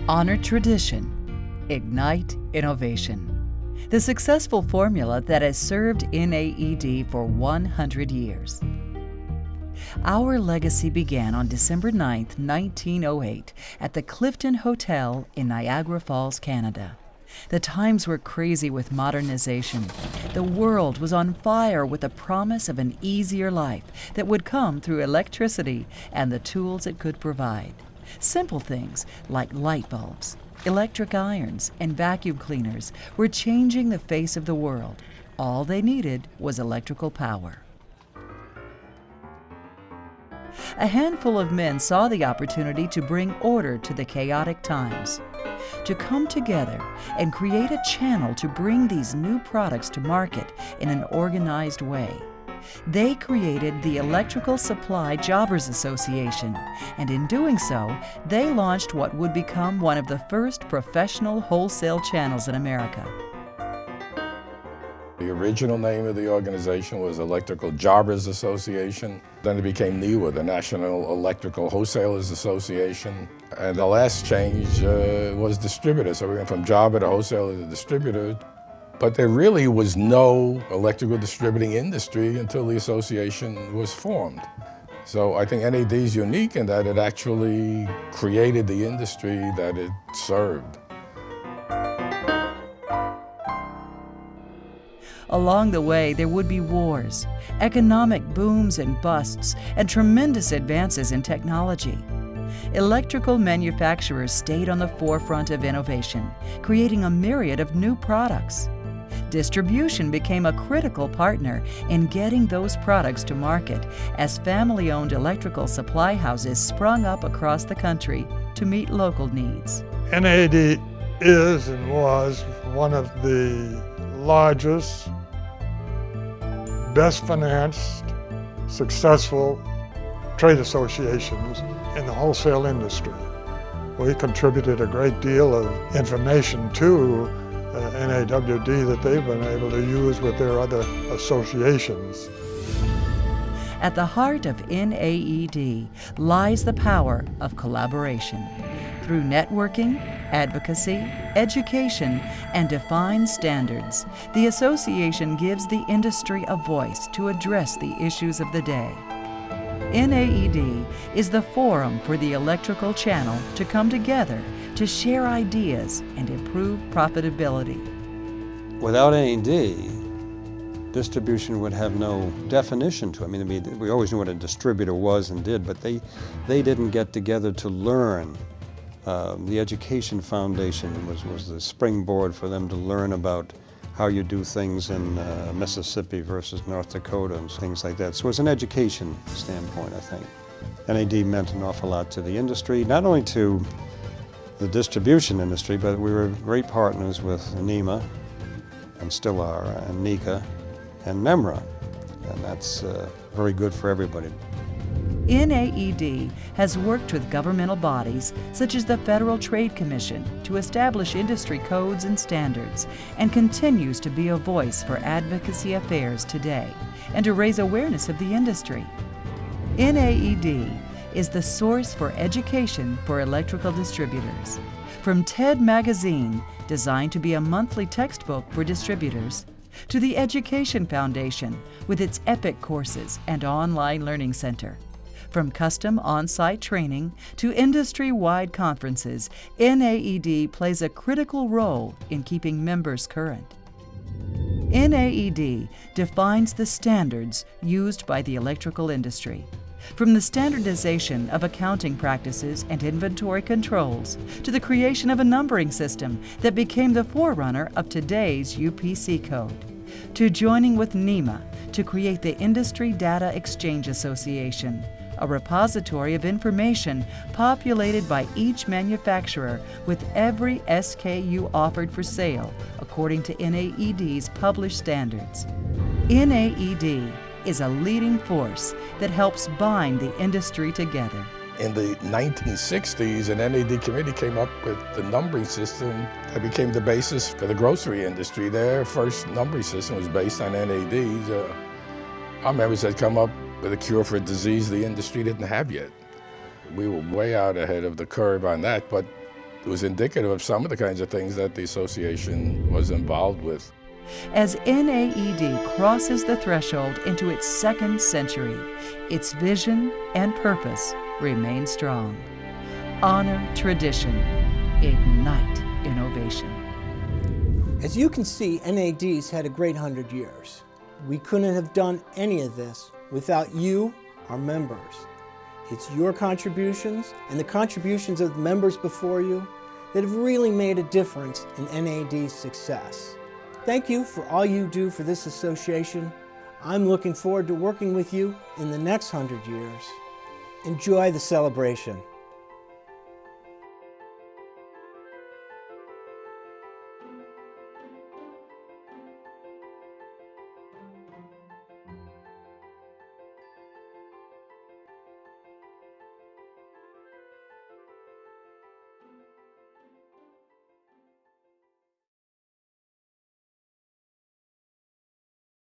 Honor tradition, ignite innovation. The successful formula that has served NAED for 100 years. Our legacy began on December 9, 1908, at the Clifton Hotel in Niagara Falls, Canada. The times were crazy with modernization. The world was on fire with the promise of an easier life that would come through electricity and the tools it could provide. Simple things like light bulbs, electric irons, and vacuum cleaners were changing the face of the world. All they needed was electrical power. A handful of men saw the opportunity to bring order to the chaotic times, to come together and create a channel to bring these new products to market in an organized way. They created the Electrical Supply Jobbers Association, and in doing so, they launched what would become one of the first professional wholesale channels in America. The original name of the organization was Electrical Jobbers Association. Then it became NEWA, the National Electrical Wholesalers Association. And the last change was distributor. So we went from jobber to wholesaler to distributor. But there really was no electrical distributing industry until the association was formed. So I think NAED is unique in that it actually created the industry that it served. Along the way, there would be wars, economic booms and busts, and tremendous advances in technology. Electrical manufacturers stayed on the forefront of innovation, creating a myriad of new products. Distribution became a critical partner in getting those products to market as family-owned electrical supply houses sprung up across the country to meet local needs. NAED is and was one of the largest, best financed, successful trade associations in the wholesale industry. We contributed a great deal of information to NAWD that they've been able to use with their other associations. At the heart of NAED lies the power of collaboration. Through networking, advocacy, education, and defined standards, the association gives the industry a voice to address the issues of the day. NAED is the forum for the electrical channel to come together to share ideas and improve profitability. Without NAED, distribution would have no definition to it. I mean, we always knew what a distributor was and did, but they didn't get together to learn. The Education Foundation was the springboard for them to learn about how you do things in Mississippi versus North Dakota and things like that. So it's an education standpoint, I think. NAED meant an awful lot to the industry, not only to the distribution industry, but we were great partners with NEMA, and still are, and NECA, and MEMRA, and that's very good for everybody. NAED has worked with governmental bodies such as the Federal Trade Commission to establish industry codes and standards, and continues to be a voice for advocacy affairs today and to raise awareness of the industry. NAED is the source for education for electrical distributors. From TED Magazine, designed to be a monthly textbook for distributors, to the Education Foundation with its EPIC courses and online learning center. From custom on-site training to industry-wide conferences, NAED plays a critical role in keeping members current. NAED defines the standards used by the electrical industry. From the standardization of accounting practices and inventory controls to the creation of a numbering system that became the forerunner of today's UPC code, to joining with NEMA to create the Industry Data Exchange Association, a repository of information populated by each manufacturer with every SKU offered for sale according to NAED's published standards. NAED is a leading force that helps bind the industry together. In the 1960s, an NAED committee came up with the numbering system that became the basis for the grocery industry. Their first numbering system was based on NAED's. Our members had come up with a cure for a disease the industry didn't have yet. We were way out ahead of the curve on that, but was indicative of some of the kinds of things that the association was involved with. As NAED crosses the threshold into its second century, its vision and purpose remain strong. Honor tradition, ignite innovation. As you can see, NAED's had a great 100 years. We couldn't have done any of this without you, our members. It's your contributions and the contributions of the members before you that have really made a difference in NAED's success. Thank you for all you do for this association. I'm looking forward to working with you in the next 100 years. Enjoy the celebration.